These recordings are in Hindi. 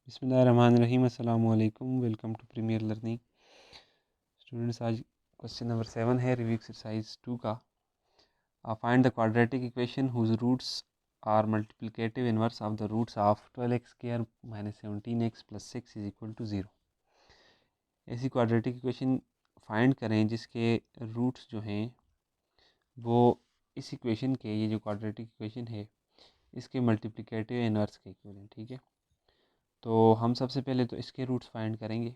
बिस्मिल्लाहिर्रहमानिर्रहीम। अस्सलाम वालेकुम। Welcome to premier learning. Students, आज क्वेश्चन नंबर 7 है रिव्यू एक्सरसाइज 2 का। Find the quadratic equation whose roots are multiplicative inverse of the roots of 12x² - 17x + 6 is equal to 0। ऐसी क्वाड्रेटिक इक्वेशन फाइंड करें जिसके रूट्स जो हैं वो इस इक्वेशन के, ये जो क्वाड्रेटिक इक्वेशन है इसके मल्टीप्लिकेटिव इनवर्स के इक्वल हैं। ठीक है, तो हम सबसे पहले तो इसके रूट्स फाइंड करेंगे।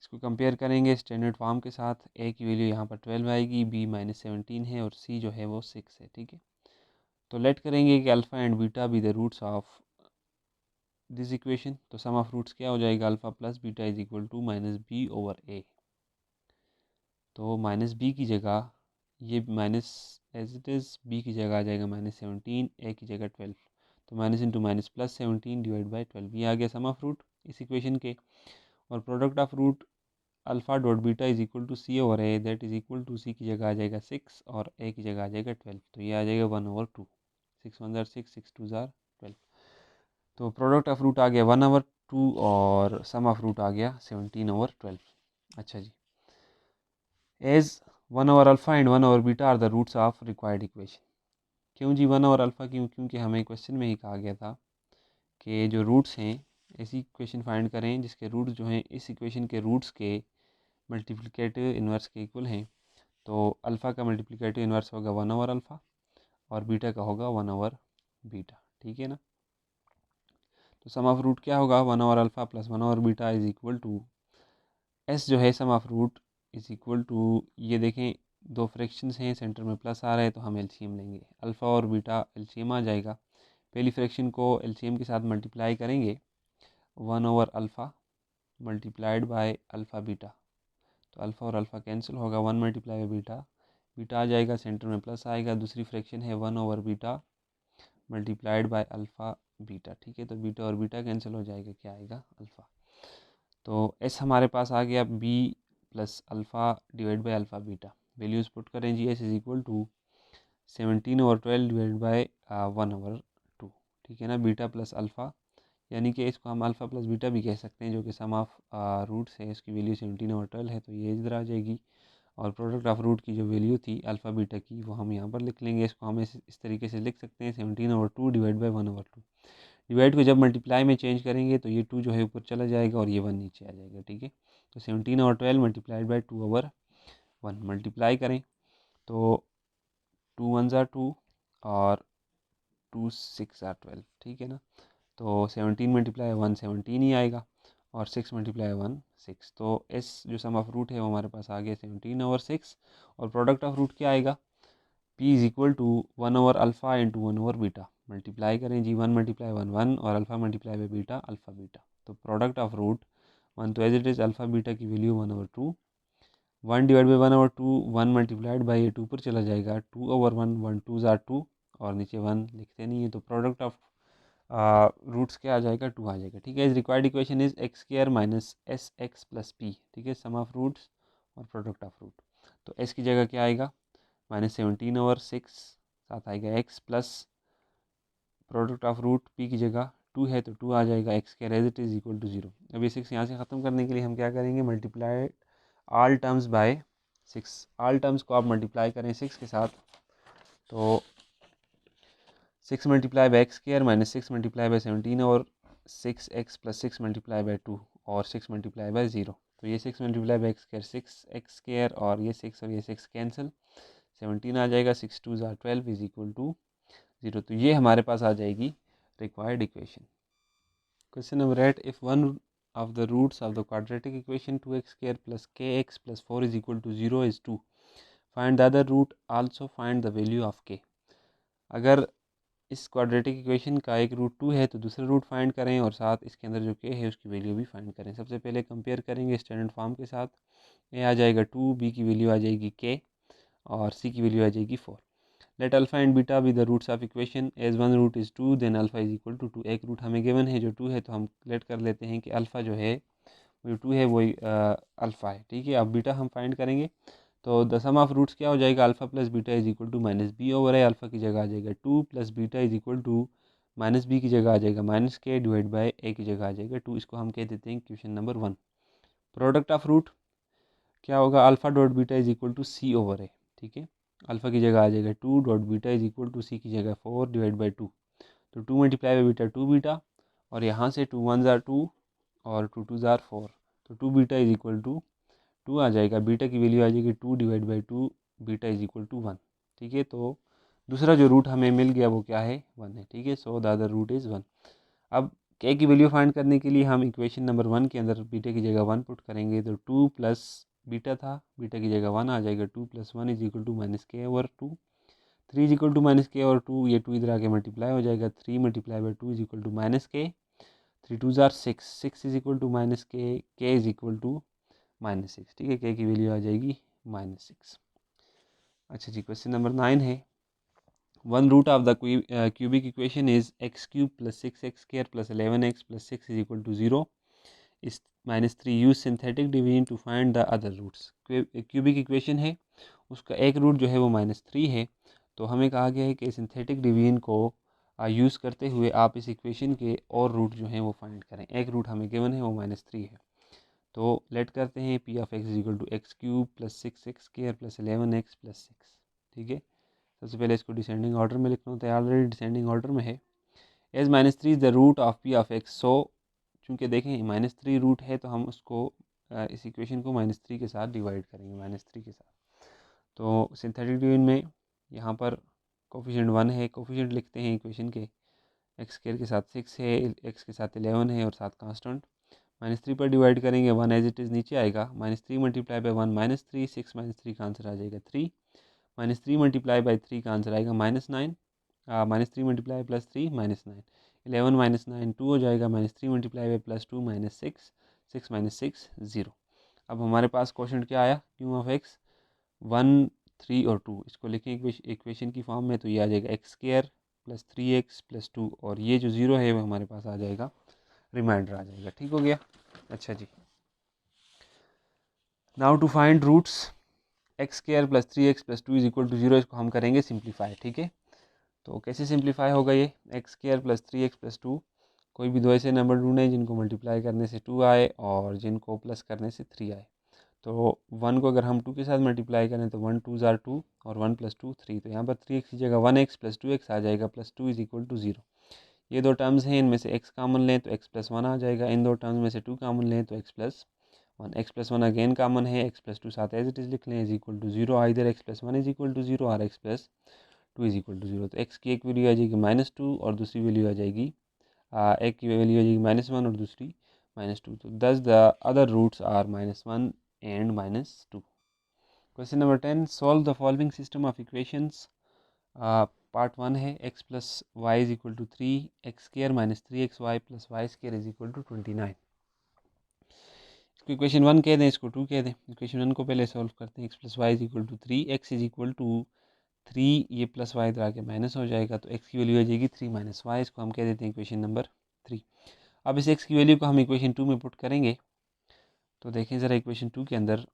इसको कंपेयर करेंगे स्टैंडर्ड फॉर्म के साथ। ए की वैल्यू यहाँ पर 12 आएगी, बी -17 है और सी जो है वो 6 है। ठीक है, तो लेट करेंगे कि alpha and beta be the roots of this equation. तो सम ऑफ रूट्स क्या हो जाएगा, alpha plus beta is equal to -b/a। तो -b की जगह ये minus as it is, b की जगह आ जाएगा -17, ए की जगह 12। तो minus into minus plus 17 divide by 12, ये आ गया सम ऑफ रूट इस इक्वेशन के। और product of root alpha dot beta is equal to c over a, that is equal to c की जगह आ जाएगा 6 और ए की जगह आ जाएगा 12। तो ये आ जाएगा 1/2। 6 1 6, 6 2 12। तो प्रोडक्ट ऑफ रूट आ गया 1/2 और सम ऑफ रूट आ गया 17/12। अच्छा जी, as one by alpha and one by beta are the roots of required equation. क्यों जी 1/अल्फ़ा क्यों? क्योंकि हमें क्वेश्चन में ही कहा गया था कि जो रूट्स हैं ऐसी इक्वेशन फाइंड करें जिसके रूट्स जो हैं इस इक्वेशन के रूट्स के मल्टीप्लिकेटिव इन्वर्स के इक्वल हैं। तो अल्फ़ा का मल्टीप्लिकेटिव इन्वर्स होगा 1/अल्फ़ा और बीटा का होगा 1/बीटा। ठीक है ना, तो सम ऑफ रूट क्या होगा, one by alpha plus one by beta is equal to s जो है sum of root is equal to, ये देखें दो फ्रैक्शंस हैं, सेंटर में प्लस आ रहा है तो हम एलसीएम लेंगे। अल्फ़ा और बीटा एलसीएम आ जाएगा। पहली फ्रैक्शन को एलसीएम के साथ मल्टीप्लाई करेंगे, 1/अल्फ़ा मल्टीप्लाइड बाय अल्फ़ा बीटा। तो अल्फ़ा और अल्फ़ा कैंसिल होगा, 1 मल्टीप्लाई बाई बीटा, बीटा आ जाएगा, सेंटर में प्लस आएगा। दूसरी फ्रैक्शन है 1/बीटा मल्टीप्लाइड बाय अल्फ़ा बीटा। ठीक है, तो बीटा और बीटा कैंसिल हो जाएगा, क्या आएगा, अल्फ़ा। तो एस हमारे पास आ गया b plus alpha divide by alpha beta. Values put करें जी, s is equal to 17/12 divide by 1/2। ठीक है ना, बीटा प्लस अल्फ़ा, यानी कि इसको हम अल्फ़ा प्लस बीटा भी कह सकते हैं, जो कि सम ऑफ रूट्स है, इसकी वैल्यू 17/12 है, तो ये इधर आ जाएगी। और प्रोडक्ट ऑफ रूट की जो वैल्यू थी अल्फ़ा बीटा की वो हम यहाँ पर लिख लेंगे। इसको हम इस तरीके से लिख सकते हैं, 17/2 डिवाइड बाई 1/2। डिवाइड को जब मल्टीप्लाई में चेंज करेंगे तो ये 2 जो है ऊपर चला जाएगा और ये 1 नीचे आ जाएगा। ठीक है, तो 17/12 मल्टीप्लाइड बाई 2/1 मल्टीप्लाई करें तो 2 1 2 और 2 6 12। ठीक है ना, तो 17 मल्टीप्लाई 1 17 ही आएगा और 6 मल्टीप्लाई 1 6। तो एस जो सम ऑफ रूट है वो हमारे पास आ गया 17/6। और प्रोडक्ट ऑफ रूट क्या आएगा, P is equal to one by alpha into one by beta. Multiply करें जी, 1 मल्टीप्लाई 1 1 और alpha multiply by beta alpha beta. तो प्रोडक्ट ऑफ रूट 1, तो as it is alpha beta की value 1/2, 1 divide by 1/2, 1 multiplied by ये 2 पर चला जाएगा, 2/1, 1 2 2 और नीचे 1 लिखते नहीं है, तो प्रोडक्ट ऑफ रूट्स क्या आ जाएगा, 2 आ जाएगा। ठीक है, is required equation is x² minus SX plus P। ठीक है, सम ऑफ रूट्स और प्रोडक्ट ऑफ रूट। तो s की जगह क्या आएगा, -17/6, साथ आएगा x plus product of root p की जगह 2 है तो 2 आ जाएगा, x² as it is equal to 0। अब ये 6 यहाँ से ख़त्म करने के लिए हम क्या करेंगे, multiply all terms by 6। All terms को आप मल्टीप्लाई करें 6 के साथ, तो 6 multiply by x² minus 6 multiply by 17 और 6x प्लस 6 मल्टीप्लाई बाई 2 और 6 मल्टीप्लाई बाई 0। तो ये 6 मल्टीप्लाई बाई x² 6x² और ये 6 और ये 6 कैंसिल, 17 आ जाएगा, 6 2 12 इज इक्वल टू 0। तो ये हमारे पास आ जाएगी required equation. Question number 8, if one of the roots of the quadratic equation 2x² plus kx plus 4 is equal to 0 is 2, find the other root, also find the value of k। अगर इस क्वाड्रेटिक इक्वेशन का एक रूट 2 है तो दूसरा रूट फाइंड करें और साथ इसके अंदर जो k है उसकी वैल्यू भी फाइंड करें। सबसे पहले कंपेयर करेंगे स्टैंडर्ड फॉर्म के साथ। a आ जाएगा 2, b की वैल्यू आ जाएगी k और c की वैल्यू आ जाएगी 4। Let alpha and beta be the roots of equation, as one root is 2 then alpha is equal to 2। एक रूट हमें गिवन है जो 2 है, तो हम लेट कर लेते हैं कि अल्फ़ा जो है वो 2 है वही अल्फ़ा है। ठीक है, अब बीटा हम फाइंड करेंगे तो द सम ऑफ रूट्स क्या हो जाएगा, alpha plus beta is equal to -b/a। Alpha की जगह आ जाएगा 2 plus beta is equal to minus b की जगह आ जाएगा माइनस के डिवाइड बाय ए की जगह आ जाएगा 2। इसको हम कह देते हैं equation number 1। Product of root क्या होगा, alpha dot beta is equal to c over a. ठीक है, अल्फ़ा की जगह आ जाएगा 2 dot beta is equal to c की जगह 4 डिवाइड बाई 2। तो 2 मल्टीप्लाई बाई बीटा 2 बीटा, और यहाँ से 2 1 ज़ार 2 और 2 2 ज़ार 4। तो 2 बीटा इज इक्वल टू 2 आ जाएगा, बीटा की वैल्यू आ जाएगी 2 divide by 2 beta is equal to 1। ठीक है, तो दूसरा जो रूट हमें मिल गया वो क्या है, 1 है। ठीक है, so the other root is 1। अब के की वैल्यू फाइंड करने के लिए हम इक्वेशन नंबर 1 के अंदर बीटा की जगह 1 पुट करेंगे। तो 2 प्लस बीटा था, बीटा की जगह 1 आ जाएगा, 2 plus 1 is equal to minus k over 2। 3 is equal to minus k over 2, ये 2 इधर आके मल्टीप्लाई हो जाएगा, 3 multiply by 2 is equal to minus k, 3 2 ज़ार 6, 6 is equal to minus k is equal to minus 6। ठीक है, के की वैल्यू आ जाएगी -6। अच्छा जी, क्वेश्चन नंबर 9 है, one root of the cubic equation is x cube plus 6x square plus 11x plus 6 is equal to 0 is -3 use synthetic division to find the other roots. Cubic equation है, उसका एक रूट जो है वो -3 है। तो हमें कहा गया है कि सिंथेटिक डिवीजन को यूज़ करते हुए आप इस इक्वेशन के और रूट जो हैं वो फाइंड करें। एक रूट हमें गिवन है वो -3 है। तो लेट करते हैं p of x is equal to x cube plus 6x square plus 11x plus 6। ठीक है, सबसे पहले इसको डिसेंडिंग ऑर्डर में लिख लूँ, तो ऑलरेडी डिसेंडिंग ऑर्डर में है। As -3 is the root of p of x. So चूँकि देखें -3 रूट है तो हम उसको इस इक्वेशन को -3 के साथ डिवाइड करेंगे, -3 के साथ। तो सिंथेटिक डिवीजन में यहाँ पर कोफिशिएंट 1 है, कोफिशिएंट लिखते हैं इक्वेशन के, एक्स स्क्वायर के साथ 6 है, एक्स के साथ 11 है और साथ कांस्टेंट। -3 पर डिवाइड करेंगे, 1 एज इट इज़ नीचे आएगा, -3 मल्टीप्लाई बाई 1 -3, 6 -3 का आंसर आ जाएगा 3, -3 मल्टीप्लाई बाई 3 का आंसर आएगा -9, -3 मल्टीप्लाई प्लस 3 -9, 11 -9 2 हो जाएगा, -3 मल्टीप्लाई बाई प्लस 2 -6, 6 -6 0। अब हमारे पास क्वेश्चन क्या आया, क्यू ऑफ एक्स 1 3 और 2, इसको लिखें इक्वेशन की फॉर्म में, तो ये आ जाएगा x square plus 3x plus 2, और ये जो 0 है वो हमारे पास आ जाएगा, रिमाइंडर आ जाएगा। ठीक हो गया। अच्छा जी, now to find roots x square plus 3x plus 2 is equal to 0, इसको हम करेंगे सिंप्लीफाई। ठीक है, तो कैसे सिंप्लीफाई होगा ये, x square plus 3x plus 2, कोई भी दो ऐसे नंबर ढूंढें जिनको मल्टीप्लाई करने से 2 आए और जिनको प्लस करने से 3 आए। तो 1 को अगर हम 2 के साथ मल्टीप्लाई करें तो 1 2 ज़ार 2 और 1 प्लस 2 3, तो यहाँ पर 3x की जगह 1x प्लस 2x आ जाएगा, प्लस 2 इज इक्वल टू 0। ये दो टर्म्स हैं, इनमें से x कामन लें तो x प्लस 1 आ जाएगा, इन दो टर्म्स में से 2 कामन लें तो x plus 1, x plus 1 again common है, x प्लस 2 साथ एज इट इज़ लिख लें, is equal to 0, either x plus 1 is equal to 0 और x plus 2 is equal to 0। तो x की एक वैल्यू आ जाएगी -2 और दूसरी वैल्यू आ जाएगी, एक की वैल्यू आ जाएगी -1 और दूसरी -2। तो thus the other roots are -1 and -2। Question number 10, solve the following system of equations. Part 1 है, x plus y is equal to 3, x square minus 3xy plus y square is equal to 29। इसको इक्वेशन 1 कह दें, इसको 2 कह दें। इक्वेशन 1 को पहले सॉल्व करते हैं, x plus y is equal to 3, x is equal to 3, ये प्लस वाई इधर आके माइनस हो जाएगा, तो x की वैल्यू आ जाएगी 3 माइनस वाई, इसको हम कह देते हैं इक्वेशन नंबर 3। अब इस x की वैल्यू को हम इक्वेशन 2 में पुट करेंगे, तो देखें ज़रा इक्वेशन 2 के अंदर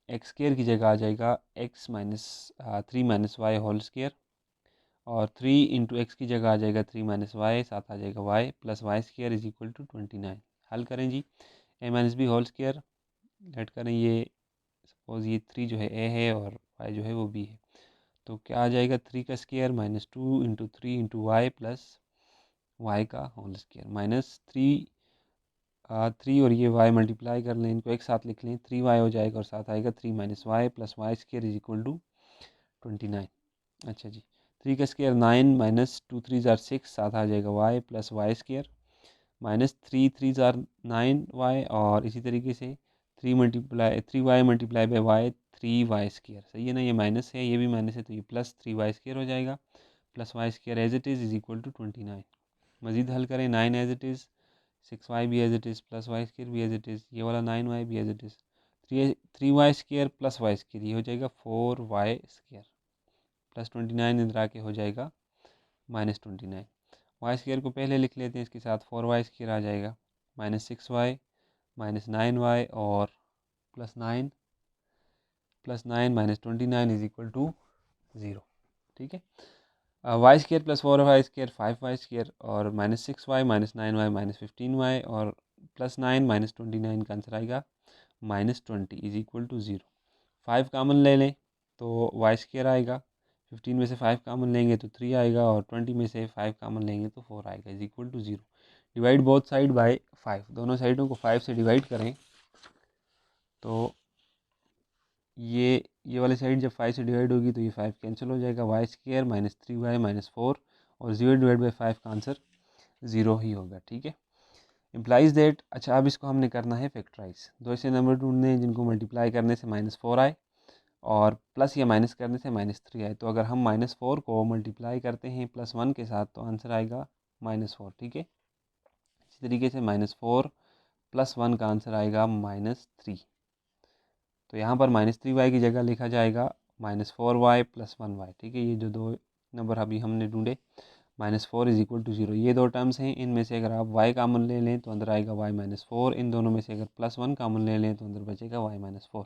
एक्स स्क्र की जगह आ जाएगा x minus 3 minus y whole square, और 3 इंटू एक्स की जगह आ जाएगा 3 माइनस वाई, साथ आ जाएगा y plus y square is equal to 29। हल करें जी, a minus b whole square, let करें, ये सपोज ये 3 जो है a है और y जो है वो b है, तो क्या आ जाएगा 3 का square minus 2 into 3 into y plus y का होल स्क्र, माइनस 3 और ये y मल्टीप्लाई कर लें, इनको एक साथ लिख लें, 3y हो जाएगा और साथ आएगा 3 minus y plus y square is equal to 29। अच्छा जी, 3 का स्क्र 9 माइनस 2 3 ज़ार 6, साथ आ जाएगा y plus y square, minus 3 3 ज़ार 9y, और इसी तरीके से 3y multiply by Y 3y square, सही है ना, ये माइनस है, ये भी माइनस है, तो ये प्लस 3y स्क्र हो जाएगा, plus y square as it is equal to 29। मज़ीद हल करें, 9 एज इट इज़, 6y भी as it is, plus y square भी एज इट इज़, ये वाला 9y भी as it is, 3y square plus y square, ये हो जाएगा 4y स्क्र, प्लस 29 इधर आके हो जाएगा -29। वाई स्क्र को पहले लिख लेते हैं, इसके साथ 4y स्क्र आ जाएगा, -6y माइनस 9y और plus 9 minus 29 is equal to 0। ठीक है, y square plus 4 y square 5 y square और -6 वाई -9 वाई -15 वाई और +9 -29 का आंसर आएगा -20 इज इक्वल टू 0। 5 कामन ले लें तो वाई स्केयर आएगा, 15 में से 5 कामन लेंगे तो 3 आएगा और 20 में से 5 कामन लेंगे तो 4 आएगा is equal to 0। Divide both side by 5, दोनों साइडों को 5 से डिवाइड करें तो ये वाली साइड जब 5 से डिवाइड होगी तो ये 5 कैंसिल हो जाएगा, वाई स्केयर -3y -4 और 0 डिवाइड बाई 5 का आंसर 0 ही होगा। ठीक है, इम्प्लाइज दैट। अच्छा, अब इसको हमने करना है फैक्टराइज। दो ऐसे नंबर ढूंढने हैं जिनको मल्टीप्लाई करने से -4 आए और प्लस या माइनस करने से -3 आए। तो अगर हम -4 को मल्टीप्लाई करते हैं +1 के साथ तो आंसर आएगा -4। ठीक है, इसी तरीके से -4 + 1 का आंसर आएगा -3। तो यहाँ पर -3y की जगह लिखा जाएगा -4y + 1y। ठीक है, ये जो दो नंबर अभी हमने ढूंढे -4 इज इक्वल टू 0, ये दो टर्म्स हैं। इनमें से अगर आप y कामन ले लें तो अंदर आएगा y -4। इन दोनों में से अगर +1 कामन ले लें तो अंदर बचेगा y -4।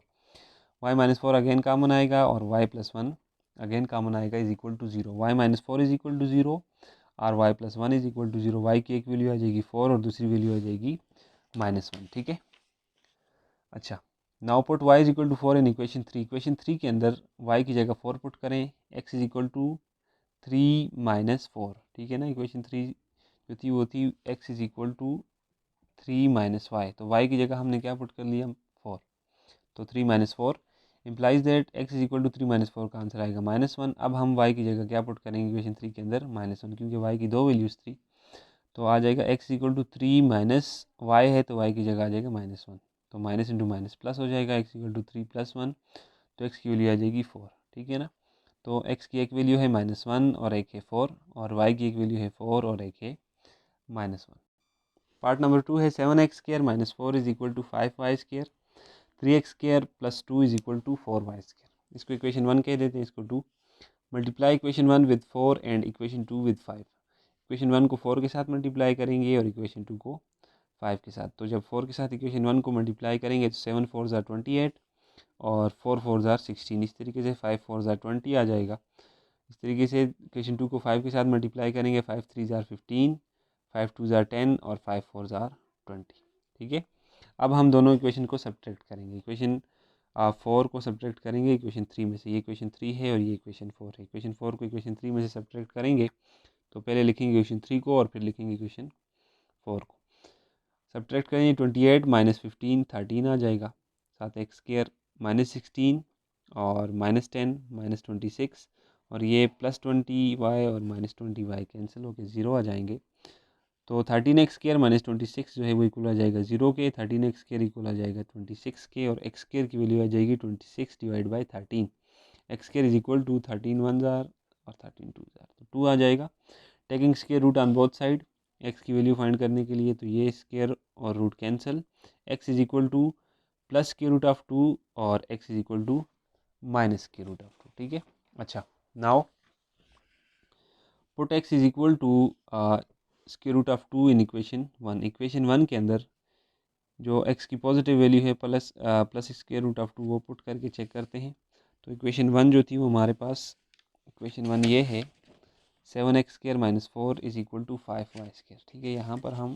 y -4 अगेन कामन आएगा और y + 1 अगेन कामन आएगा is equal to 0। y -4 is equal to 0 और y + 1 is equal to 0। y की एक वैल्यू आ जाएगी 4 और दूसरी वैल्यू आ जाएगी -1। ठीक है, अच्छा, now put y is equal to 4 in equation 3। Equation 3 के अंदर y की जगह 4 पुट करें, x इज इक्वल टू 3 - 4। ठीक है ना, इक्वेशन 3 जो थी वो थी x is equal to 3 - y। तो y की जगह हमने क्या पुट कर लिया 4, तो 3 - 4 implies that x is equal to 3 - 4 का आंसर आएगा -1। अब हम y की जगह क्या पुट करेंगे इक्वेशन 3 के अंदर -1, क्योंकि y की दो वैल्यूज़ थी। तो आ जाएगा x इक्वल टू 3 - y है तो y की जगह आ जाएगा -1। तो माइनस इंटू माइनस प्लस हो जाएगा, x इक्वल टू 3 + 1 तो x की वैल्यू आ जाएगी 4। ठीक है ना, तो x की एक वैल्यू है -1 और एक है 4 और y की एक वैल्यू है 4 और एक है -1। पार्ट नंबर 2 है 7x² - 4 is equal to 5y², 3x² + 2 is equal to 4y²। इसको इक्वेशन 1 कह देते हैं, इसको 2। Multiply equation 1 with 4 and equation 2 with 5। Equation 1 को 4 के साथ मल्टीप्लाई करेंगे और इक्वेशन 2 को 5 के साथ। तो जब 4 के साथ इक्वेशन 1 को मल्टीप्लाई करेंगे तो 7 4 ज़ा 28 और 4 4 ज़ा 16। इस तरीके से 5 4 ज़ा 20 आ जाएगा। इस तरीके से इक्वेशन 2 को 5 के साथ मल्टीप्लाई करेंगे, 5 3 ज़ा 15, 5 2 ज़ा 10 और 5 4 ज़ा 20। ठीक है, अब हम दोनों इक्वेशन को सब्ट्रैक्ट करेंगे। इक्वेशन 4 को सब्ट्रैक्ट करेंगे इक्वेशन 3 में से। ये इक्वेशन 3 है और ये इक्वेशन 4 है। इक्वेशन 4 को इक्वेशन 3 में से सब्ट्रैक्ट करेंगे तो पहले लिखेंगे इक्वेशन 3 को और फिर लिखेंगे इक्वेशन 4 को। सब्ट्रैक्ट करेंगे 28 - 15 13 आ जाएगा, साथ x² -16 और -10 -26 और ये +20y और -20y कैंसिल होकर 0 आ जाएंगे। तो 13x² - 26 जो है वो इक्वल आ जाएगा 0 के, 13x² इक्वल आ जाएगा 26 के और x² की वैल्यू आ जाएगी 26 divide by 13। x² is equal to 13 1 ज़ार और 13 2 ज़ार, तो 2 आ जाएगा। Taking square root on both side, x की वैल्यू फाइंड करने के लिए तो ये स्क्वायर और root cancel, x is equal to +√2 और x इज इक्वल टू -√2। ठीक है, अच्छा, now put x is equal to √2 in equation 1। Equation 1 के अंदर जो x की पॉजिटिव वैल्यू है प्लस √2 वो पुट करके चेक करते हैं। तो इक्वेशन 1 जो थी वो हमारे पास इक्वेशन 1 ये है 7x² - 4 is equal to 5y²। ठीक है, यहाँ पर हम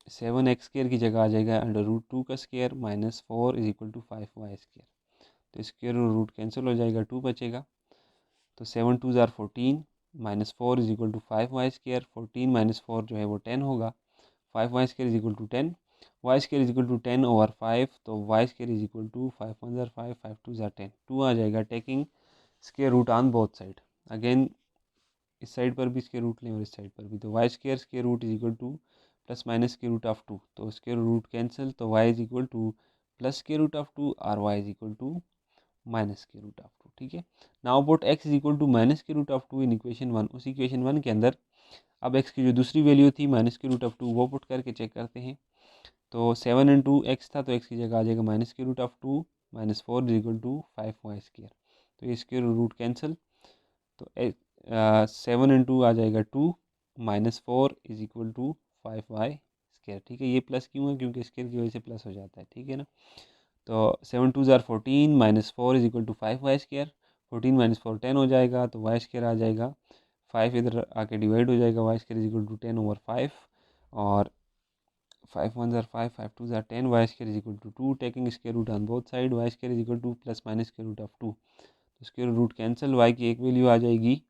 7x² की जगह आ जाएगा √2 का square -4 is equal to 5y²। तो स्क्वायर और रूट कैंसिल हो जाएगा, 2 बचेगा। तो 7 2 ज़ार 14 -4 इज इक्वल टू 5y²। 14 - 4 जो है वो 10 होगा, 5y² is equal to 10, y² is equal to 10 over 5। तो y² इज इक्वल टू 5 1 ज़ार 5, 5 2 ज़ार 10, 2 आ जाएगा। Taking square root on both side, again इस साइड पर भी स्क्वायर रूट लें और इस साइड पर भी। तो y² square root is equal to +-2, तो स्क्वायर रूट कैंसिल, तो y इज इक्वल टू +2 और y इज इक्वल टू -2। ठीक है, now put x is equal to -2 in equation 1। उसी इक्वेशन 1 के अंदर अब x की जो दूसरी वैल्यू थी -2 वो पुट करके चेक करते हैं। तो 7 इंटू x था तो x की जगह आ जाएगा -2 -4 इज इक्वल टू 5y²। तो ये स्क्वायर रूट कैंसिल, तो 7 इंटू आ जाएगा 2 -4 इज इक्वल टू 5y²। ठीक है, ये प्लस क्यों है, क्योंकि स्क्वायर की वजह से प्लस हो जाता है। ठीक है ना, तो 7 2 ज़ार 14 -4 is equal to 5y²। 14 minus 4 10 हो जाएगा, तो वाई स्क्वायर आ जाएगा 5 इधर आके डिवाइड हो जाएगा, y square is equal to 10/5 और 5 1 ज़ार 5 5 2 ज़ार 10 y square is equal to 2 taking square root on both side y square is equal to plus minus square root of 2, तो स्क्वायर रूट कैंसिल, वाई की एक वैल्यू आ जाएगी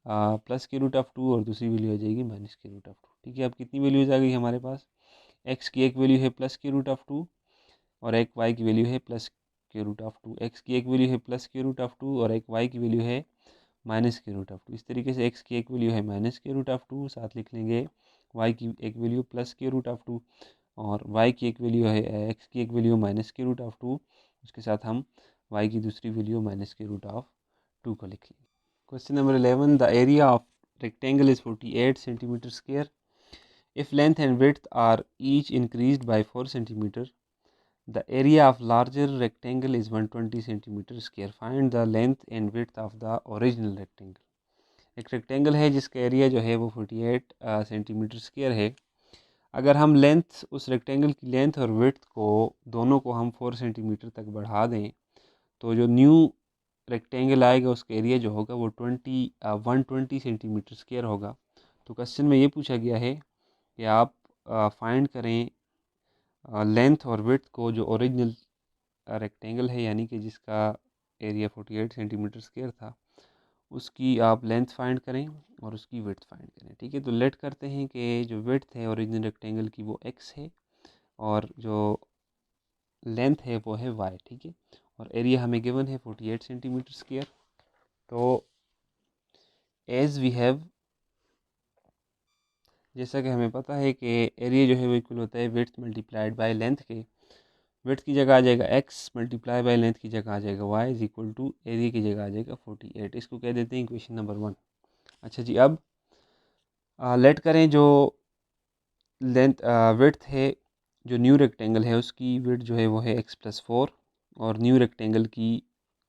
प्लस के रूट ऑफ 2 और दूसरी वैल्यू आ जाएगी माइनस के रूट ऑफ 2। ठीक है, अब कितनी वैल्यूज आ गई हमारे पास, एक्स की एक वैल्यू है प्लस के रूट ऑफ 2 और एक वाई की वैल्यू है प्लस के रूट ऑफ 2, एक्स की एक वैल्यू है प्लस के रूट ऑफ 2 और एक वाई की वैल्यू है माइनस के रूट ऑफ 2। इस तरीके से एक्स की एक वैल्यू है माइनस के रूट ऑफ 2, साथ लिख लेंगे वाई की एक वैल्यू प्लस के रूट ऑफ 2 और वाई की एक वैल्यू है एक्स की एक वैल्यू माइनस के रूट ऑफ 2, उसके साथ हम वाई की दूसरी वैल्यू माइनस के रूट ऑफ 2 को लिख लेंगे। Question number 11, the area of rectangle is 48 centimeter square. If length and width are each increased by 4 centimeter, the area of larger rectangle is 120 centimeter square. Find the length and width of the original rectangle. एक रेक्टेंगल है जिसका एरिया जो है वो 48 सेंटीमीटर स्क्वायर है। अगर हम लेंथ, उस रेक्टेंगल की लेंथ और विड्थ को दोनों को हम 4 सेंटीमीटर तक बढ़ा दें, तो जो न्यू रेक्टेंगल आएगा उसका एरिया जो होगा वो 120 सेंटीमीटर स्क्वायर होगा। तो क्वेश्चन में ये पूछा गया है कि आप फाइंड करें लेंथ और विड्थ को जो ओरिजिनल रेक्टेंगल है, यानी कि जिसका एरिया 48 सेंटीमीटर स्क्वायर था, उसकी आप लेंथ फाइंड करें और उसकी विड्थ फाइंड करें। ठीक है, तो लेट करते हैं कि जो विड्थ है ओरिजिनल रेक्टेंगल की वो x है और जो लेंथ है वो है y। ठीक है, और एरिया हमें गिवन है 48 सेंटीमीटर स्क्वायर। तो एज वी हैव, जैसा कि हमें पता है कि एरिया जो है वो इक्वल होता है विड्थ मल्टीप्लाइड बाय लेंथ के। विड्थ की जगह आ जाएगा x मल्टीप्लाई बाय लेंथ की जगह आ जाएगा y is equal to area की जगह आ जाएगा 48। इसको कह देते हैं इक्वेशन नंबर 1। अच्छा जी, अब लेट करें जो लेंथ विड्थ है, जो न्यू रेक्टेंगल है उसकी विड्थ जो है वो है x+4 और न्यू रेक्टेंगल की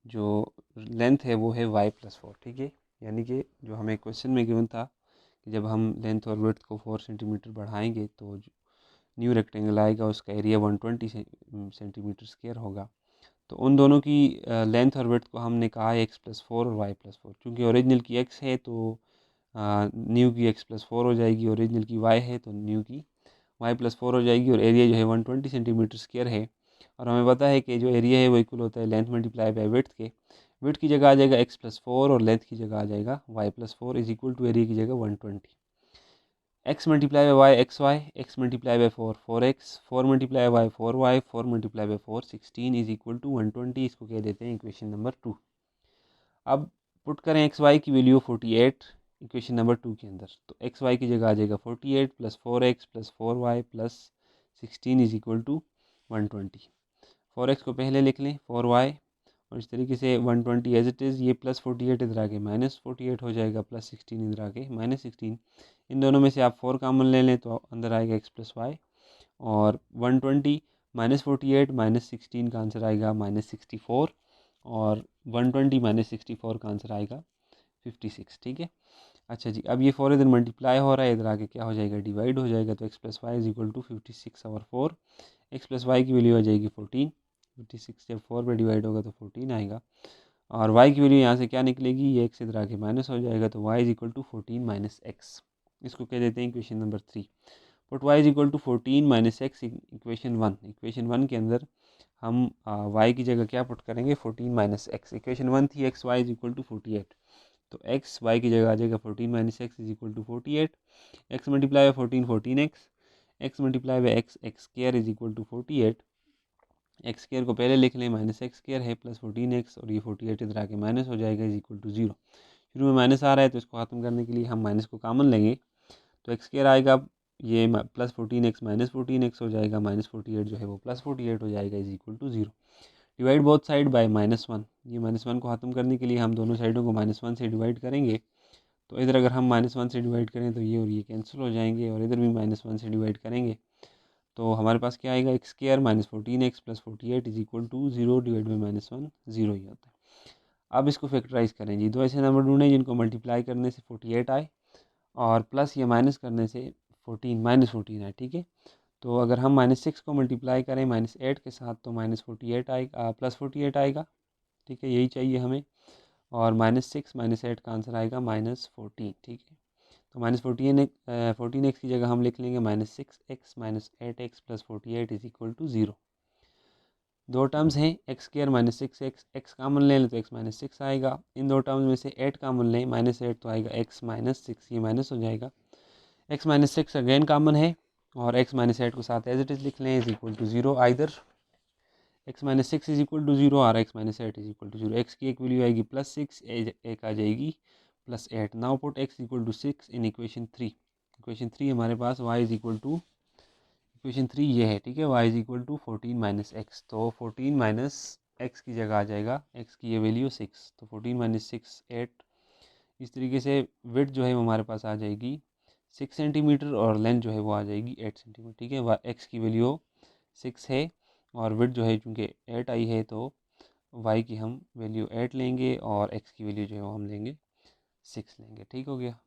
जो लेंथ है वो है y+4। ठीक है, यानी कि जो हमें क्वेश्चन में गिवन था कि जब हम लेंथ और विड्थ को 4 सेंटीमीटर बढ़ाएंगे तो न्यू रेक्टेंगल आएगा उसका एरिया 120 सेंटीमीटर स्क्वायर होगा। तो उन दोनों की लेंथ और विड्थ को हमने कहा है x+4 और y+4। चूँकि ओरिजिनल की x है तो न्यू की x+4 हो जाएगी, ओरिजिनल की y है तो न्यू की y+4 हो जाएगी और एरिया जो है 120 सेंटीमीटर स्क्वायर है। और हमें पता है कि जो एरिया है वो इक्वल होता है लेंथ मल्टीप्लाई बाय विड्थ के। विड्थ की जगह आ जाएगा x+4 और लेंथ की जगह आ जाएगा y+4 is equal to area की जगह 120। x multiply by y xy, x multiply by 4 4x, 4 multiply by 4y, 4 multiply by 4 16 is equal to 120। इसको कह देते हैं इक्वेशन नंबर 2। अब पुट करें xy की वैल्यू 48 इक्वेशन नंबर 2 के अंदर, तो xy की जगह आ जाएगा 48 plus 4x plus 4y plus 16 is equal to 120। 4x को पहले लिख लें 4y और इस तरीके से 120 एज इट इज़, ये प्लस 48 इधर आके माइनस 48 हो जाएगा, प्लस 16 इधर आके माइनस 16। इन दोनों में से आप 4 कामन ले लें तो अंदर आएगा x प्लस वाई और 120 माइनस 48 माइनस 16 का आंसर आएगा माइनस 64 और 120 माइनस 64 का आंसर आएगा 56। ठीक है, अच्छा जी, अब ये 4 इधर मल्टीप्लाई हो रहा है, इधर आके क्या हो जाएगा डिवाइड हो जाएगा, तो x plus y is equal to 56 और 4, x प्लस वाई की वैल्यू आ जाएगी 14। 56 जब 4 पे डिवाइड होगा तो 14 आएगा और y की वैल्यू यहाँ से क्या निकलेगी, ये x इधर आके माइनस हो जाएगा, तो y is equal to 14 minus x. इसको कह देते हैं equation number 3। Put y is equal to 14 minus x equation 1। Equation 1 के अंदर हम y की जगह क्या पुट करेंगे 14 माइनस एक्स। इक्वेशन 1 थी x y is equal to 48, तो एक्स वाई की जगह आ जाएगा 14 minus x is equal to 48। X multiply by 14 14x, x multiply by x x square is equal to 48। X square को पहले लिख लें, माइनस एक्स स्क्वायर है प्लस 14x और ये 48 इधर आके माइनस हो जाएगा इज इक्वल टू 0। शुरू में माइनस आ रहा है तो इसको ख़त्म करने के लिए हम माइनस को कॉमन लेंगे, तो एक्स स्क्वायर आएगा, ये प्लस 14x माइनस 14x हो जाएगा, माइनस 48 जो है वो प्लस 48 हो जाएगा is equal to 0। Divide both side by -1। ये -1 को ख़त्म करने के लिए हम दोनों साइडों को -1 से डिवाइड करेंगे, तो इधर अगर हम -1 से डिवाइड करें तो ये और ये कैंसिल हो जाएंगे और इधर भी -1 से डिवाइड करेंगे तो हमारे पास क्या आएगा x square minus 14x plus 48 is equal to 0 divide by -1 0 ही होता है। अब इसको फैक्टराइज करें जी, दो ऐसे नंबर ढूंढें जिनको मल्टीप्लाई करने से 48 आए और प्लस या माइनस करने से 14 -14 आए। ठीक है, तो अगर हम -6 को मल्टीप्लाई करें -8 के साथ तो -48 आएगा, प्लस 48 आएगा ठीक है, यही चाहिए हमें। और -6 -8 का आंसर आएगा -14, ठीक है। तो -14x की जगह हम लिख लेंगे -6x -8x + 48 = 0। दो टर्म्स हैं x² -6x, x कामन ले लें तो x -6 आएगा। इन दो टर्म्स में से 8 कामन लें, -8 तो आएगा x -6, ये माइनस हो जाएगा। x -6 अगेन कामन है और x -8 को साथ एज इट इज़ लिख लें =0। आइदर x -6 = 0 और x -8 = 0। x की एक वैल्यू आएगी +6, एक आ जाएगी +8। नाउ पुट x = 6 इन इक्वेशन 3। इक्वेशन 3 हमारे पास y = इक्वेशन 3 ये है, ठीक है। y = 14 - x, तो 14 - x की जगह आ जाएगा x की ये वैल्यू 6, तो 14 - 6 8। इस तरीके से विड्थ जो है वो हमारे पास आ जाएगी 6 सेंटीमीटर और लेंथ जो है वो आ जाएगी 8 सेंटीमीटर, ठीक है। x की वैल्यू 6 है और विड्थ जो है चूँकि 8 आई है तो y की हम वैल्यू 8 लेंगे और x की वैल्यू जो है वो हम लेंगे 6 लेंगे, ठीक हो गया।